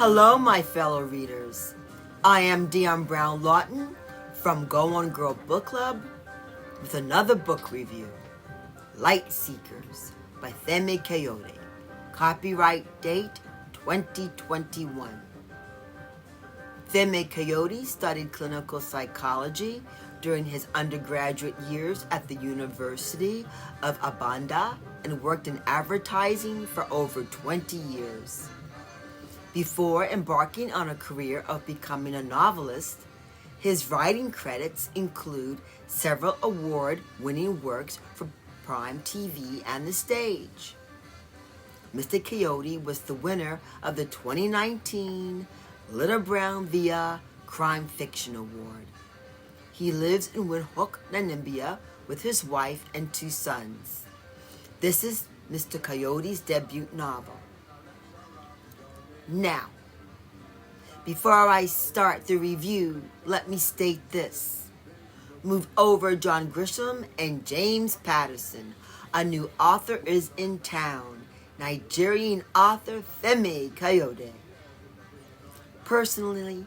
Hello, my fellow readers. I am Dion Brown Lawton from Go On Girl Book Club with another book review, Lightseekers by Femi Kayode. Copyright date 2021. Femi Kayode studied clinical psychology during his undergraduate years at the University of Abanda and worked in advertising for over 20 years. Before embarking on a career of becoming a novelist, his writing credits include several award-winning works for Prime TV and the stage. Mr. Kayode was the winner of the 2019 Little Brown Via Crime Fiction Award. He lives in Windhoek, Namibia, with his wife and 2 sons. This is Mr. Kayode's debut novel. Now, before I start the review, let me state this. Move over John Grisham and James Patterson. A new author is in town. Nigerian author Femi Kayode. Personally,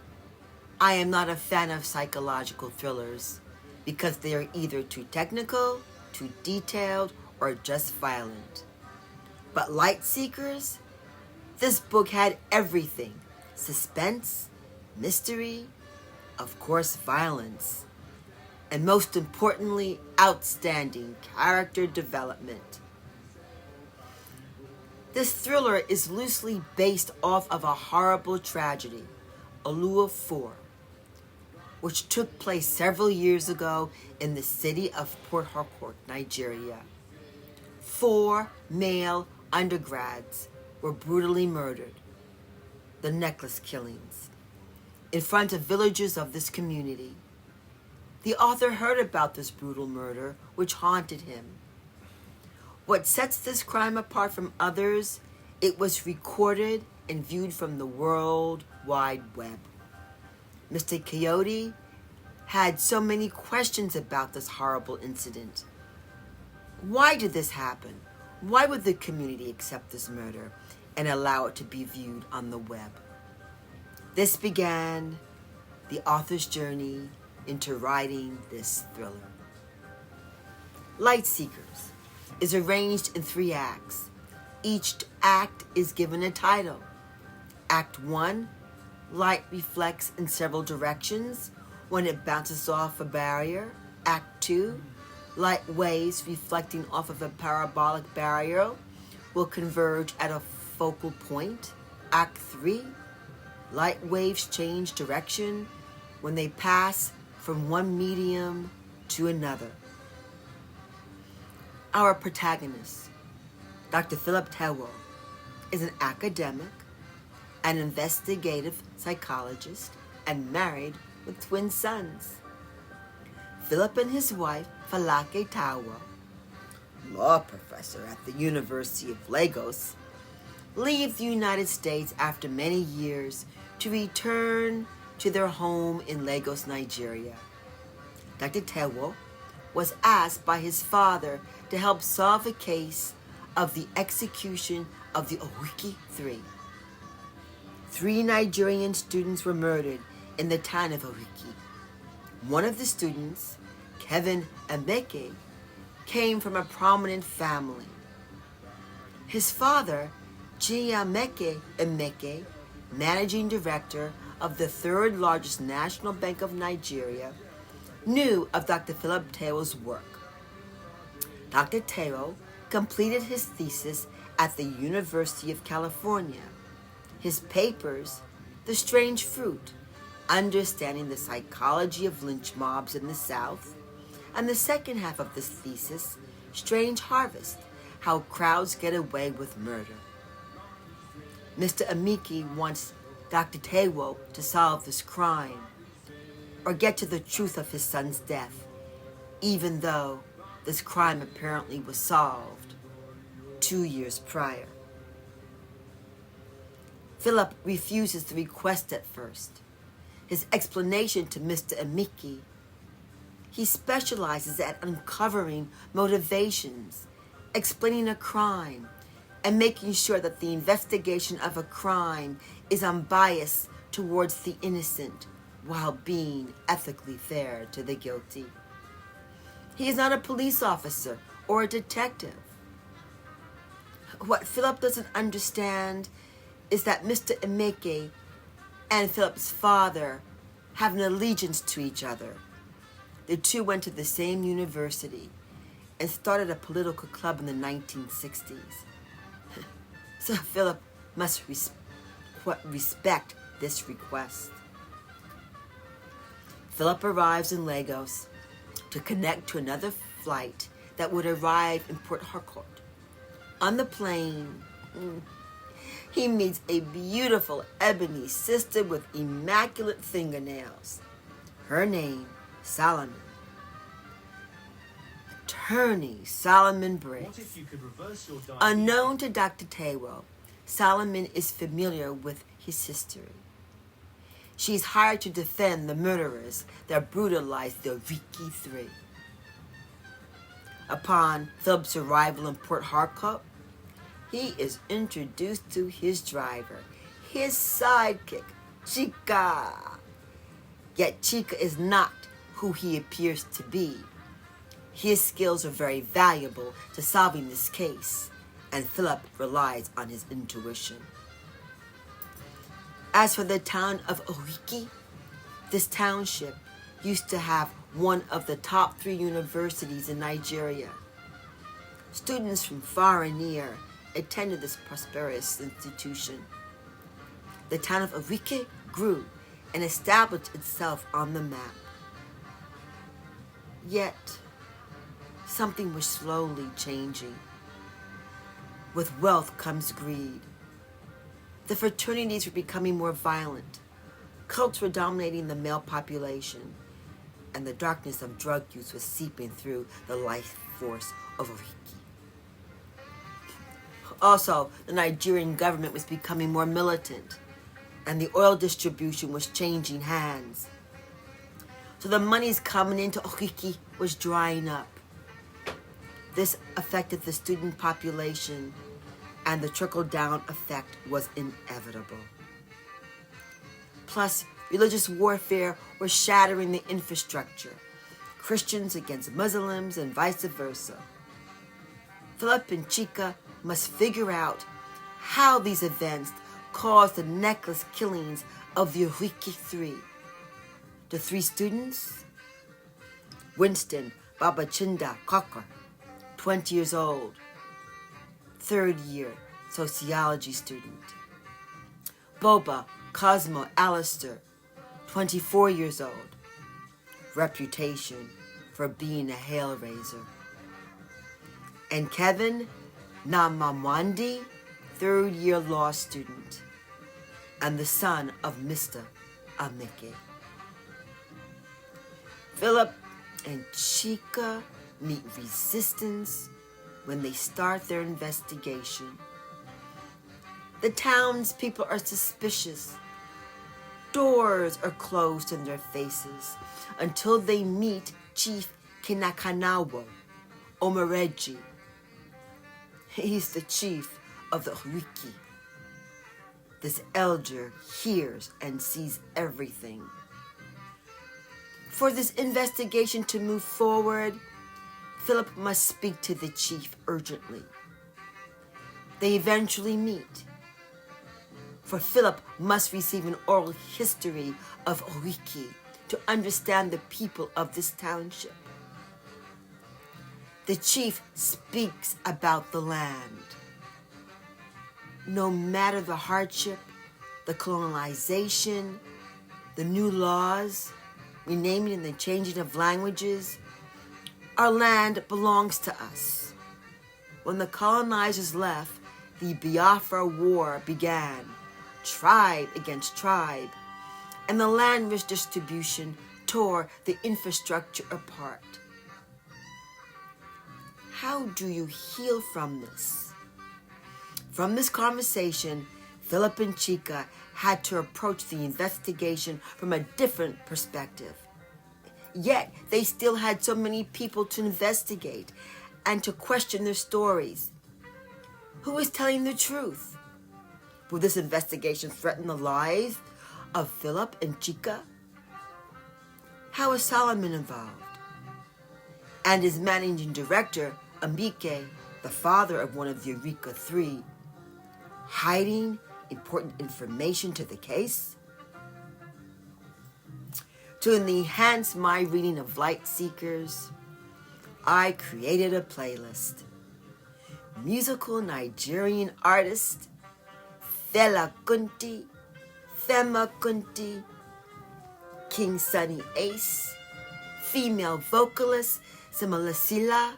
I am not a fan of psychological thrillers because they are either too technical, too detailed, or just violent. But Lightseekers? This book had everything: suspense, mystery, of course violence, and most importantly, outstanding character development. This thriller is loosely based off of a horrible tragedy, Olua 4, which took place several years ago in the city of Port Harcourt, Nigeria. 4 male undergrads were brutally murdered, the necklace killings, in front of villagers of this community. The author heard about this brutal murder, which haunted him. What sets this crime apart from others, it was recorded and viewed from the World Wide Web. Mr. Kayode had so many questions about this horrible incident. Why did this happen? Why would the community accept this murder and allow it to be viewed on the web? This began the author's journey into writing this thriller. Lightseekers is arranged in 3 acts. Each act is given a title. Act 1, light reflects in several directions when it bounces off a barrier. Act 2, light waves reflecting off of a parabolic barrier will converge at a focal point. Act 3, light waves change direction when they pass from one medium to another. Our protagonist, Dr. Philip Tewo, is an academic, an investigative psychologist, and married with twin sons. Philip and his wife, Falake Tewo, law professor at the University of Lagos, leave the United States after many years to return to their home in Lagos, Nigeria. Dr. Tewo was asked by his father to help solve a case of the execution of the Owiki 3. 3 Nigerian students were murdered in the town of Owiki. One of the students, Kevin Emeke, came from a prominent family. His father, Chiameke Emeke, managing director of the 3rd largest national bank of Nigeria, knew of Dr. Philip Tewo's work. Dr. Tewo completed his thesis at the University of California. His papers, The Strange Fruit, Understanding the Psychology of Lynch Mobs in the South, and the second half of this thesis, Strange Harvest, How Crowds Get Away with Murder. Mr. Emeke wants Dr. Tewo to solve this crime or get to the truth of his son's death, even though this crime apparently was solved 2 years prior. Philip refuses the request at first. His explanation to Mr. Emeke: he specializes at uncovering motivations, explaining a crime, and making sure that the investigation of a crime is unbiased towards the innocent while being ethically fair to the guilty. He is not a police officer or a detective. What Philip doesn't understand is that Mr. Emeke and Philip's father have an allegiance to each other. The two went to the same university and started a political club in the 1960s. So Philip must respect this request. Philip arrives in Lagos to connect to another flight that would arrive in Port Harcourt. On the plane, he meets a beautiful ebony sister with immaculate fingernails. Her name, Solomon. Attorney Solomon Briggs. Unknown to Dr. Taiwo, Solomon is familiar with his history. She's hired to defend the murderers that brutalized the Riki Three. Upon Philip's arrival in Port Harcourt, he is introduced to his driver, his sidekick, Chica. Yet Chica is not who he appears to be. His skills are very valuable to solving this case, and Philip relies on his intuition. As for the town of Oriki, this township used to have one of the top 3 universities in Nigeria. Students from far and near attended this prosperous institution. The town of Oriki grew and established itself on the map. Yet, something was slowly changing. With wealth comes greed. The fraternities were becoming more violent. Cults were dominating the male population, and the darkness of drug use was seeping through the life force of Oriki. Also, the Nigerian government was becoming more militant, and the oil distribution was changing hands. So the monies coming into Oriki was drying up. This affected the student population, and the trickle-down effect was inevitable. Plus, religious warfare was shattering the infrastructure, Christians against Muslims and vice versa. Philip and Chica must figure out how these events caused the necklace killings of the Oriki Three. The 3 students? Winston Babachinda Cocker, 20 years old, 3rd year sociology student. Boba Cosmo Alistair, 24 years old, reputation for being a hail-raiser. And Kevin Namamwandi, 3rd year law student, and the son of Mr. Ameke. Philip and Chica meet resistance when they start their investigation. The townspeople are suspicious. Doors are closed in their faces until they meet Chief Kinakanawo Omareji. He's the chief of the Oriki. This elder hears and sees everything. For this investigation to move forward, Philip must speak to the chief urgently. They eventually meet, for Philip must receive an oral history of Oriki to understand the people of this township. The chief speaks about the land. No matter the hardship, the colonization, the new laws, renaming and the changing of languages, our land belongs to us. When the colonizers left, the Biafra War began, tribe against tribe, and the land redistribution tore the infrastructure apart. How do you heal from this? From this conversation, Philip and Chica had to approach the investigation from a different perspective. Yet, they still had so many people to investigate and to question their stories. Who is telling the truth? Will this investigation threaten the lives of Philip and Chica? How is Solomon involved? And is managing director Ambike, the father of one of the Eureka Three, hiding important information to the case? To enhance my reading of Lightseekers, I created a playlist. Musical Nigerian artist Fela Kunti, King Sunny Ace, female vocalist Similasila,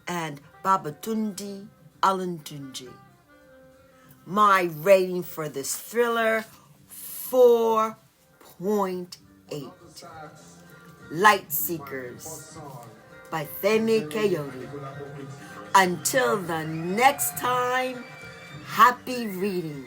and Babatunde Alantunji. My rating for this thriller, 4.8. Lightseekers by Femi Kayode. Until the next time, happy reading.